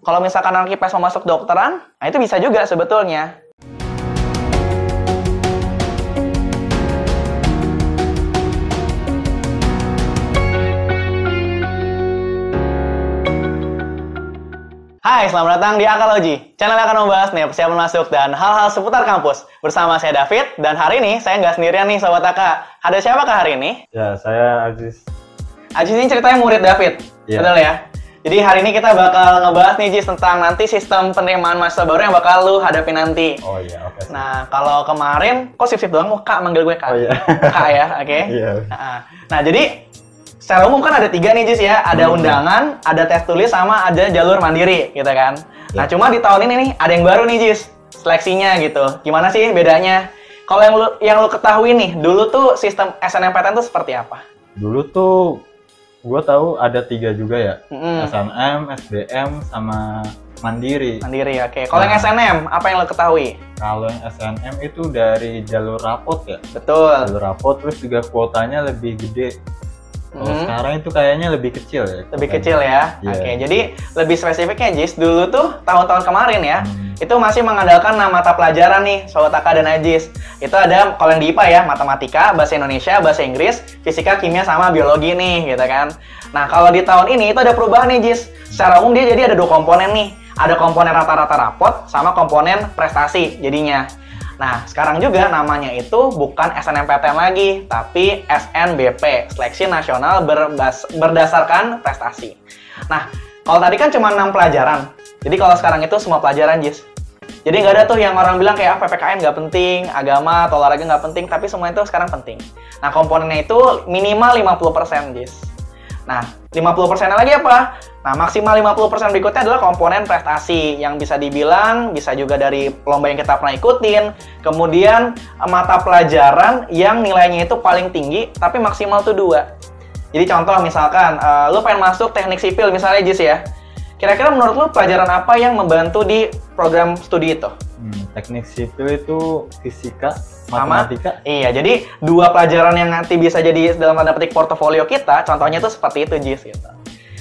kalau misalkan anak IPS mau masuk dokteran, nah itu bisa juga sebetulnya. Hai, selamat datang di Akalogy. Channel yang akan membahas nih persiapan masuk dan hal-hal seputar kampus. Bersama saya David, dan hari ini saya nggak sendirian nih Sobat AK. Ada siapa kah hari ini? Ya, saya Aziz. Aziz ini ceritanya murid David, betul ya? Jadi hari ini kita bakal ngebahas nih Jiz tentang nanti sistem penerimaan mahasiswa baru yang bakal lu hadapi nanti. Oh iya, oke. Nah, kalau kemarin, kok sip-sip doang? Oh, Kak, manggil gue Kak. Oh iya. Kak ya, oke? Iya. Nah, jadi secara umum kan ada 3 nih Jiz ya, ada undangan, ada tes tulis, sama ada jalur mandiri gitu kan. Nah cuma di tahun ini nih ada yang baru nih Jiz, seleksinya gitu. Gimana sih bedanya? Kalau yang lu ketahui nih, dulu tuh sistem SNMPTN tuh seperti apa? Dulu tuh gue tahu ada 3 juga ya, SNM, SBM, sama Mandiri. Mandiri, oke. Kalau yang SNM, apa yang lo ketahui? Kalau yang SNM itu dari jalur rapot ya. Betul. Jalur rapot, terus juga kuotanya lebih gede. Kalau sekarang itu kayaknya lebih kecil ya. Lebih kecil ya? Yeah. Oke, jadi lebih spesifiknya Jiz, dulu tuh tahun-tahun kemarin ya, itu masih mengandalkan mata pelajaran nih, Sobat AK dan Aziz. Itu ada, kalau yang di IPA ya, matematika, bahasa Indonesia, bahasa Inggris, fisika, kimia, sama biologi nih, gitu kan. Nah, kalau di tahun ini itu ada perubahan nih Jiz. Secara umum dia jadi ada 2 komponen nih. Ada komponen rata-rata rapot, sama komponen prestasi jadinya. Nah, sekarang juga namanya itu bukan SNMPTN lagi, tapi SNBP, Seleksi Nasional Berdasarkan Prestasi. Nah, kalau tadi kan cuma 6 pelajaran, jadi kalau sekarang itu semua pelajaran, Jiz. Jadi nggak ada tuh yang orang bilang kayak PPKN nggak penting, agama atau olahraga nggak penting, tapi semua itu sekarang penting. Nah, komponennya itu minimal 50%, Jiz. Nah, 50%-nya lagi apa? Nah, maksimal 50% berikutnya adalah komponen prestasi yang bisa dibilang, bisa juga dari lomba yang kita pernah ikutin, kemudian mata pelajaran yang nilainya itu paling tinggi, tapi maksimal tuh 2. Jadi contoh misalkan, lu pengen masuk teknik sipil misalnya Jis ya, kira-kira menurut lu pelajaran apa yang membantu di program studi itu? Teknik sipil itu fisika, matematika. Iya, jadi 2 pelajaran yang nanti bisa jadi dalam tanda petik portofolio kita, contohnya tuh seperti itu Jis gitu.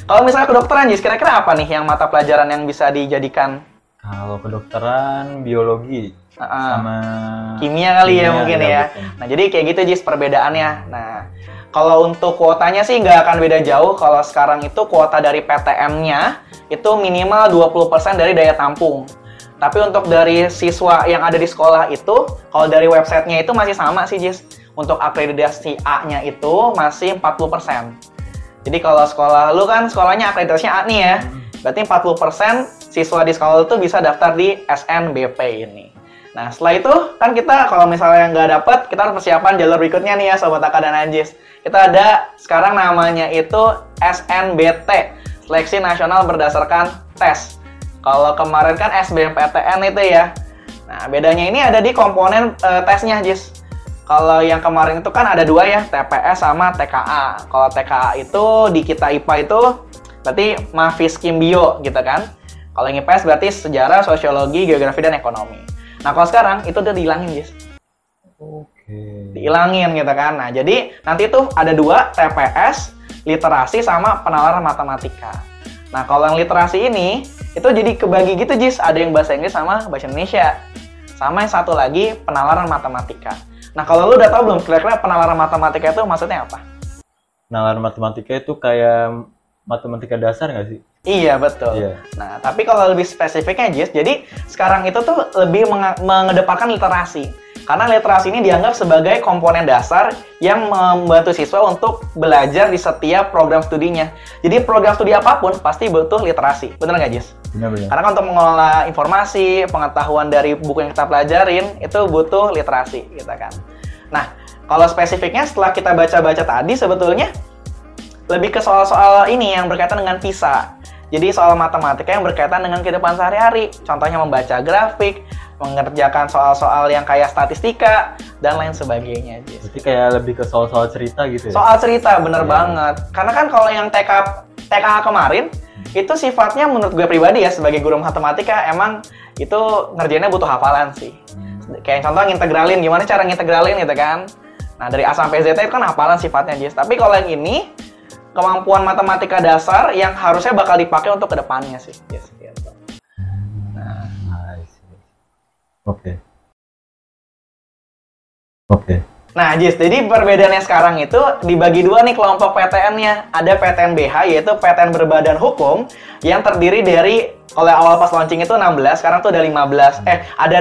Kalau misalnya kedokteran Jis, kira-kira apa nih yang mata pelajaran yang bisa dijadikan? Kalau kedokteran, biologi sama kimia kali ya mungkin ya. Betul. Nah, jadi kayak gitu Jis perbedaannya. Nah, kalau untuk kuotanya sih nggak akan beda jauh. Kalau sekarang itu kuota dari PTM-nya itu minimal 20% dari daya tampung. Tapi untuk dari siswa yang ada di sekolah itu, kalau dari websitenya itu masih sama sih, Jis. Untuk akreditasi A-nya itu masih 40%. Jadi kalau sekolah lu kan sekolahnya akreditasinya A nih ya, berarti 40% siswa di sekolah itu bisa daftar di SNBP ini. Nah, setelah itu kan kita kalau misalnya nggak dapet, kita harus persiapan jalur berikutnya nih ya, Sobat AK dan Aziz. Kita ada sekarang namanya itu SNBT, Seleksi Nasional Berdasarkan Tes. Kalau kemarin kan SBMPTN itu ya. Nah, bedanya ini ada di komponen tesnya, Jis. Kalau yang kemarin itu kan ada 2 ya, TPS sama TKA. Kalau TKA itu di kita IPA itu berarti Mafis Kimbio gitu kan. Kalau yang IPS berarti sejarah, sosiologi, geografi, dan ekonomi. Nah, kalau sekarang itu udah dihilangin, Jis. Oke. Dihilangin gitu kan. Nah, jadi nanti tuh ada 2, TPS, literasi, sama penalaran matematika. Nah, kalau yang literasi ini, itu jadi kebagi gitu, Jis. Ada yang bahasa Inggris sama bahasa Indonesia. Sama yang satu lagi, penalaran matematika. Nah, kalau lu udah tahu belum, kira-kira penalaran matematika itu maksudnya apa? Penalaran matematika itu kayak matematika dasar nggak sih? Iya, betul. Iya. Nah, tapi kalau lebih spesifiknya, Jis, jadi sekarang itu tuh lebih mengedepankan literasi. Karena literasi ini dianggap sebagai komponen dasar yang membantu siswa untuk belajar di setiap program studinya. Jadi program studi apapun pasti butuh literasi. Bener nggak, Jis? Benar-benar. Karena kan untuk mengelola informasi, pengetahuan dari buku yang kita pelajarin, itu butuh literasi, gitu kan. Nah, kalau spesifiknya setelah kita baca-baca tadi, sebetulnya lebih ke soal-soal ini yang berkaitan dengan PISA. Jadi soal matematika yang berkaitan dengan kehidupan sehari-hari. Contohnya membaca grafik, mengerjakan soal-soal yang kayak statistika, dan lain sebagainya. Berarti kayak lebih ke soal-soal cerita gitu ya? Soal cerita, bener banget. Karena kan kalau yang TKA kemarin, itu sifatnya menurut gue pribadi ya, sebagai guru matematika, emang itu ngerjainnya butuh hafalan sih. Kayak contoh ngintegralin, gimana cara ngintegralin gitu kan. Nah, dari A sampai Z itu kan hafalan sifatnya, Jis. Tapi kalau yang ini, kemampuan matematika dasar yang harusnya bakal dipakai untuk kedepannya sih, Jis. Gitu. Oke. Oke. Nah, Jis, jadi perbedaannya sekarang itu dibagi dua nih kelompok PTN-nya. Ada PTN BH, yaitu PTN berbadan hukum, yang terdiri dari, kalau awal pas launching itu 16, sekarang tuh ada 15. Ada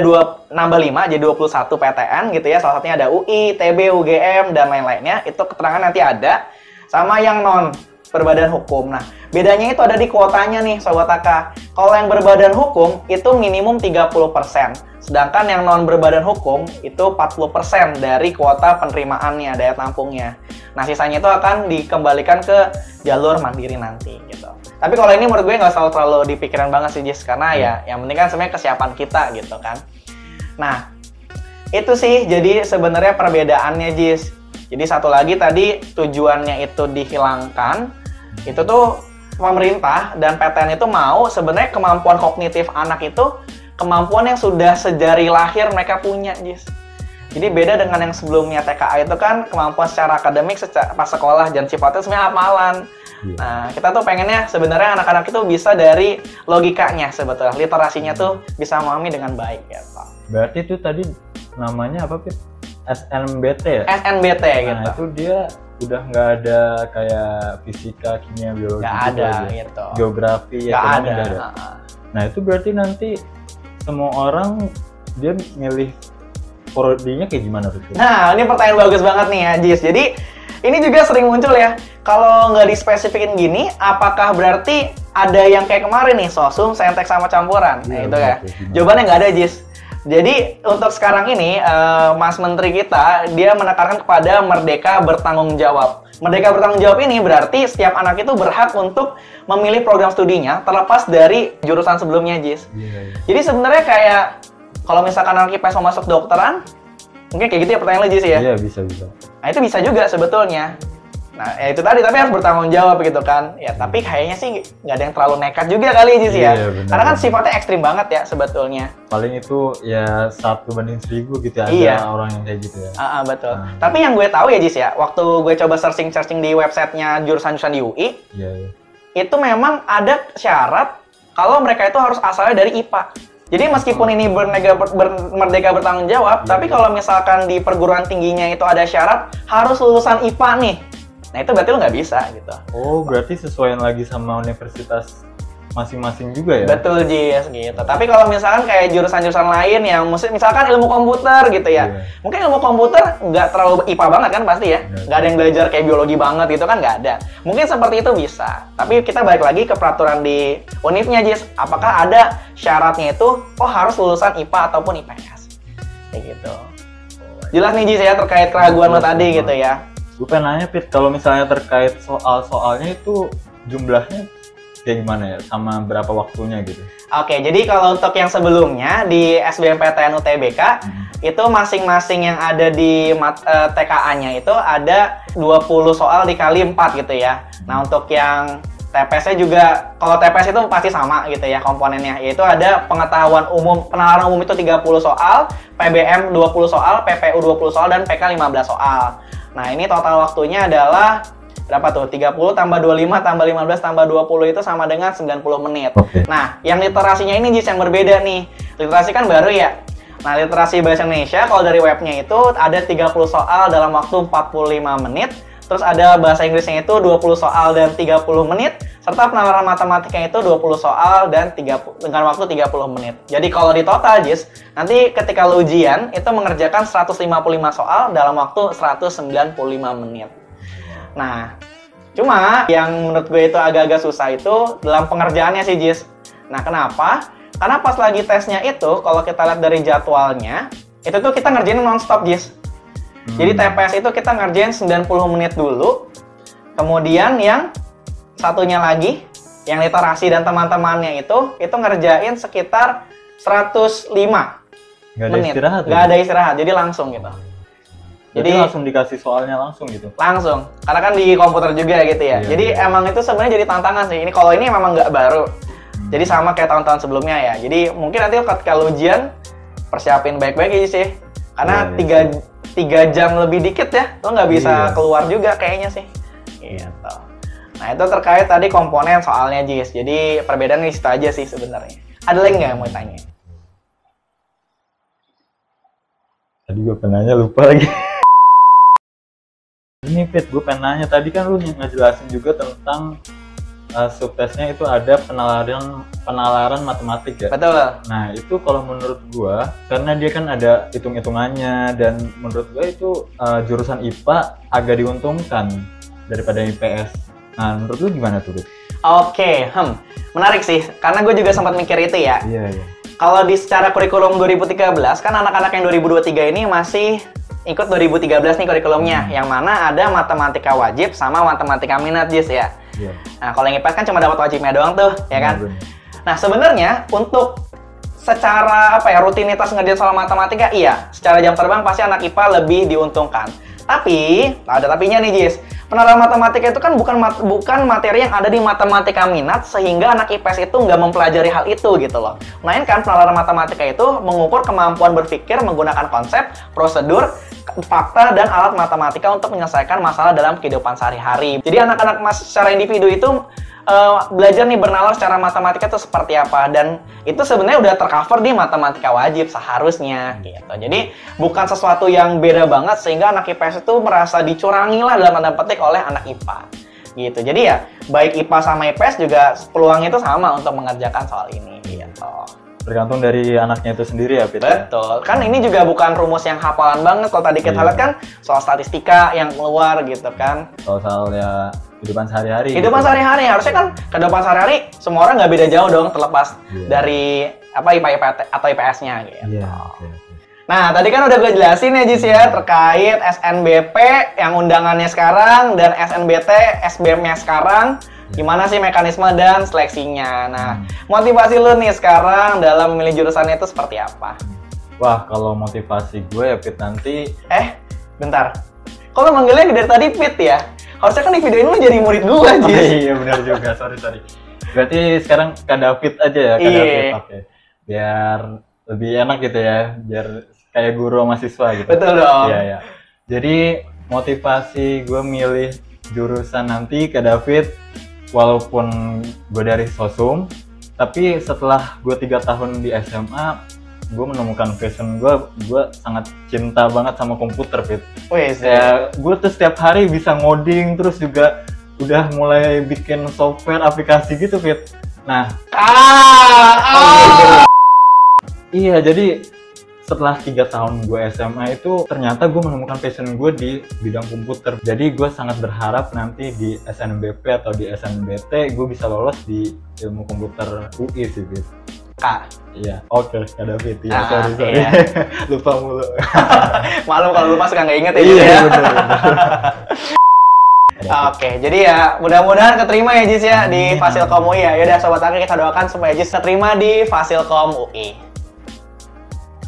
nambah 5, jadi 21 PTN gitu ya. Salah satunya ada UI, TB, UGM, dan lain-lainnya. Itu keterangan nanti ada. Sama yang non berbadan hukum. Nah, bedanya itu ada di kuotanya nih, Sobat AK. Kalau yang berbadan hukum, itu minimum 30%. Sedangkan yang non berbadan hukum itu 40% dari kuota penerimaannya, daya tampungnya. Nah, sisanya itu akan dikembalikan ke jalur mandiri nanti gitu. Tapi kalau ini menurut gue nggak terlalu dipikiran banget sih, Jis, karena ya yang penting kan sebenarnya kesiapan kita gitu kan. Nah, itu sih jadi sebenarnya perbedaannya, Jis. Jadi satu lagi tadi tujuannya itu dihilangkan, itu tuh pemerintah dan PTN itu mau sebenarnya kemampuan kognitif anak itu kemampuan yang sudah sejari lahir mereka punya, Jis. Jadi beda dengan yang sebelumnya TKA itu kan kemampuan secara akademik pas sekolah dan sifatnya sebenarnya hafalan. Nah, kita tuh pengennya sebenarnya anak-anak itu bisa dari logikanya sebetulnya, literasinya tuh bisa memahami dengan baik ya, Pak. Berarti itu tadi namanya apa, Pit? SNBT ya? SNBT gitu. Nah, itu dia udah nggak ada kayak fisika, kimia, biologi nggak gitu ada aja. gitu. Geografi, nggak ekonomi ada. nggak ada. Nah, itu berarti nanti semua orang dia milih prodinya kayak gimana tuh? Nah, ini pertanyaan bagus banget nih ya, Jis. Jadi, ini juga sering muncul ya. Kalau nggak dispesifikin gini, apakah berarti ada yang kayak kemarin nih, sosum, saintek sama campuran? Nah, itu ya. Jawabannya nggak ada, Jis. Jadi, untuk sekarang ini, Mas Menteri kita, dia menekankan kepada merdeka bertanggung jawab. Merdeka bertanggung jawab ini berarti setiap anak itu berhak untuk memilih program studinya terlepas dari jurusan sebelumnya, Jis. Jadi sebenarnya kayak kalau misalkan anak IPS mau masuk dokteran, mungkin kayak gitu ya pertanyaan lo, Jis ya? Iya, bisa. Nah, itu bisa juga sebetulnya. Nah, ya itu tadi, tapi harus bertanggung jawab gitu kan. Ya, tapi kayaknya sih nggak ada yang terlalu nekat juga kali, Jis ya. Bener, karena kan sifatnya ekstrim banget ya sebetulnya. Paling itu ya 1/1000 gitu ya, ada orang yang kayak gitu ya. Betul. Tapi yang gue tahu ya, Jis ya, waktu gue coba searching di websitenya jurusan-jurusan di UI, itu memang ada syarat kalau mereka itu harus asalnya dari IPA. Jadi meskipun ini merdeka bertanggung jawab, tapi kalau misalkan di perguruan tingginya itu ada syarat harus lulusan IPA nih, nah itu berarti lo nggak bisa gitu. Oh, berarti sesuaian lagi sama universitas masing-masing juga ya? Betul, Jis, gitu. Tapi kalau misalkan kayak jurusan-jurusan lain yang misalkan ilmu komputer gitu ya, mungkin ilmu komputer nggak terlalu IPA banget kan pasti ya, nggak ada yang belajar kayak biologi banget gitu kan, nggak ada. Mungkin seperti itu bisa, tapi kita balik lagi ke peraturan di Univnya, Jis. Apakah ada syaratnya itu, harus lulusan IPA ataupun IPS? Kayak gitu. Jelas nih, Jis ya, terkait keraguan lo tadi gitu ya. Gue pengen nanya, Pit, kalau misalnya terkait soal-soalnya itu jumlahnya kayak gimana ya, sama berapa waktunya gitu? Oke, jadi kalau untuk yang sebelumnya di SBMPTN UTBK, itu masing-masing yang ada di TKA-nya itu ada 20 soal dikali 4 gitu ya. Nah, untuk yang TPS-nya juga, kalau TPS itu pasti sama gitu ya komponennya, yaitu ada pengetahuan umum, penalaran umum itu 30 soal, PBM 20 soal, PPU 20 soal, dan PK 15 soal. Nah, ini total waktunya adalah berapa tuh? 30 tambah 25 tambah 15 tambah 20 itu sama dengan 90 menit. Nah, yang literasinya ini, Jis, yang berbeda nih. Literasi kan baru ya. Nah, literasi bahasa Indonesia kalau dari webnya itu ada 30 soal dalam waktu 45 menit. Terus ada bahasa Inggrisnya itu 20 soal dan 30 menit. Serta penalaran matematikanya itu 20 soal dan dengan waktu 30 menit. Jadi kalau di total, Jis, nanti ketika lo ujian itu mengerjakan 155 soal dalam waktu 195 menit. Nah, cuma yang menurut gue itu agak-agak susah itu dalam pengerjaannya sih, Jis. Nah, kenapa? Karena pas lagi tesnya itu, kalau kita lihat dari jadwalnya, itu tuh kita ngerjain non-stop, Jis. Jadi TPS itu kita ngerjain 90 menit dulu, kemudian yang satunya lagi, yang literasi dan teman-temannya itu ngerjain sekitar 105 menit. Nggak ada istirahat, jadi langsung gitu. Jadi langsung dikasih soalnya langsung gitu? Langsung, karena kan di komputer juga gitu ya. Jadi emang itu sebenarnya jadi tantangan sih. Ini kalau ini memang nggak baru. Jadi sama kayak tahun-tahun sebelumnya ya. Jadi mungkin nanti ketika ujian persiapin baik-baik aja sih. Karena 3 jam lebih dikit ya, lo nggak bisa keluar juga kayaknya sih. Gitu. Nah, itu terkait tadi komponen soalnya, Jis. Jadi perbedaan di situ aja sih sebenarnya. Ada lagi nggak yang mau tanya? Tadi gue pengen nanya lupa lagi. Ini Fit, gue pengen nanya tadi kan lu ngejelasin juga tentang subtesnya itu ada penalaran matematik ya. Betul. Nah itu kalau menurut gue, karena dia kan ada hitung-hitungannya dan menurut gue itu jurusan IPA agak diuntungkan daripada IPS. Nah menurut lu gimana tuh Fit? Oke, menarik sih, karena gue juga sempat mikir itu ya. Iya, iya. Kalau di secara kurikulum 2013, kan anak-anak yang 2023 ini masih ikut 2013 nih kurikulumnya, yang mana ada matematika wajib sama matematika minat, Jis ya. Iya. Nah, kalau yang IPS kan cuma dapat wajibnya doang tuh, ya kan? Bener. Nah, sebenarnya untuk secara rutinitas ngerjain soal matematika, iya, secara jam terbang pasti anak IPA lebih diuntungkan. Tapi, ada tapinya nih, Jis. Penalaran matematika itu kan bukan materi yang ada di matematika minat, sehingga anak IPS itu nggak mempelajari hal itu gitu loh. Melainkan penalaran matematika itu mengukur kemampuan berpikir menggunakan konsep, prosedur, fakta, dan alat matematika untuk menyelesaikan masalah dalam kehidupan sehari-hari. Jadi anak-anak secara individu itu belajar nih bernalar secara matematika itu seperti apa, dan itu sebenarnya udah tercover di matematika wajib seharusnya gitu. Jadi bukan sesuatu yang beda banget sehingga anak IPS itu merasa dicurangi lah dalam tanda petik oleh anak IPA gitu. Jadi ya baik IPA sama IPS juga peluangnya itu sama untuk mengerjakan soal ini gitu. Tergantung dari anaknya itu sendiri ya, Fit. Betul. Kan ini juga bukan rumus yang hafalan banget. Kalau tadi kita lihat kan soal statistika yang keluar gitu kan. Soal ya kehidupan sehari-hari. Kehidupan sehari-hari. Harusnya kan kehidupan sehari semua orang nggak beda jauh dong, terlepas dari IPA atau IPS-nya gitu. Iya. Nah, tadi kan udah gue jelasin ya, Jis ya, terkait SNBP yang undangannya sekarang dan SNBT SBM-nya sekarang. Gimana sih mekanisme dan seleksinya? Nah, motivasi lu nih sekarang dalam memilih jurusannya itu seperti apa? Wah, kalau motivasi gue ya Fit nanti... Bentar. Kok lu manggilnya dari tadi Fit ya? Harusnya kan di video ini lu jadi murid gue, Jis. Oh, iya, benar juga. Sorry. Berarti sekarang Kak David aja ya, Kak David. Oke. Biar lebih enak gitu ya, biar kayak guru mahasiswa gitu. Betul dong. Iya. Jadi motivasi gue milih jurusan nanti Kak David, walaupun gue dari Sosum, tapi setelah gue 3 tahun di SMA, gue menemukan passion gue sangat cinta banget sama komputer, Fit. Ya, gue tuh setiap hari bisa ngoding, terus juga udah mulai bikin software aplikasi gitu, Fit. Nah, iya, jadi setelah 3 tahun gue SMA itu ternyata gue menemukan passion gue di bidang komputer. Jadi gue sangat berharap nanti di SNBP atau di SNBT gue bisa lolos di ilmu komputer UI sih, Fit. Kak. Iya, oke, Kak David. Iya, sorry. Iya. Lupa mulu. Maklum kalau lupa suka nggak inget ya. Iya, bener. Oke, jadi ya mudah-mudahan keterima ya, Jis ya, di Fasilkom UI ya. Yaudah Sobat Akhir, kita doakan supaya Jis keterima di Fasilkom UI.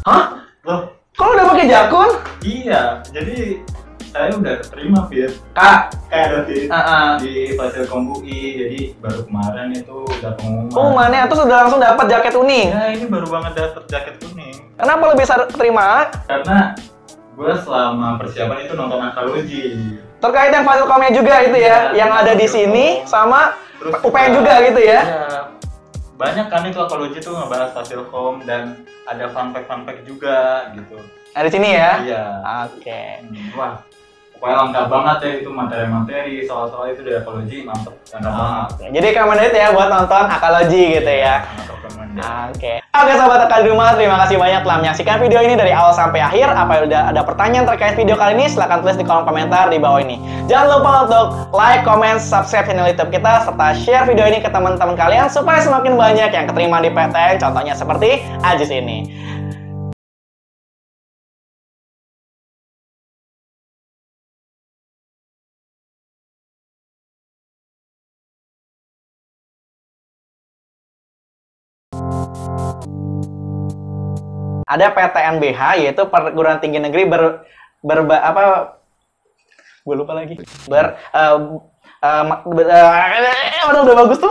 Hah? Loh, kok udah pakai jakun? Iya, jadi saya udah terima, Fit. Kak David di Fasilkom UI, jadi baru kemarin itu udah pengumuman. Pengumumannya tuh sudah langsung dapat jaket kuning. Ya, ini baru banget dapet jaket kuning. Kenapa lo bisa terima? Karena gue selama persiapan itu nonton Akaloji. Terkait yang Fasilkomnya juga itu ya, yang ada di sini sama UPN juga gitu ya. Iya. Banyak kan itu Akaloji tuh ngebahas Fasilkom dan ada fun fact juga gitu. Ada di sini ya? Iya. Oke. Wah, pokoknya lengkap banget ya itu materi-materi, soal-soal itu dari Akaloji, mantep, lengkap banget. Jadi recommended ya buat nonton Akaloji gitu ya. Oke, Sobat Akal di rumah, terima kasih banyak telah menyaksikan video ini dari awal sampai akhir. Apa udah ada pertanyaan terkait video kali ini, silahkan tulis di kolom komentar di bawah ini. Jangan lupa untuk like, comment, subscribe channel YouTube kita, serta share video ini ke teman-teman kalian supaya semakin banyak yang keterima di PTN, contohnya seperti Ajis ini. Ada PTNBH, yaitu Perguruan Tinggi Negeri gue lupa lagi. Udah bagus tuh.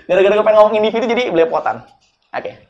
Gara-gara gue pengen ngomong individu jadi belepotan. Oke.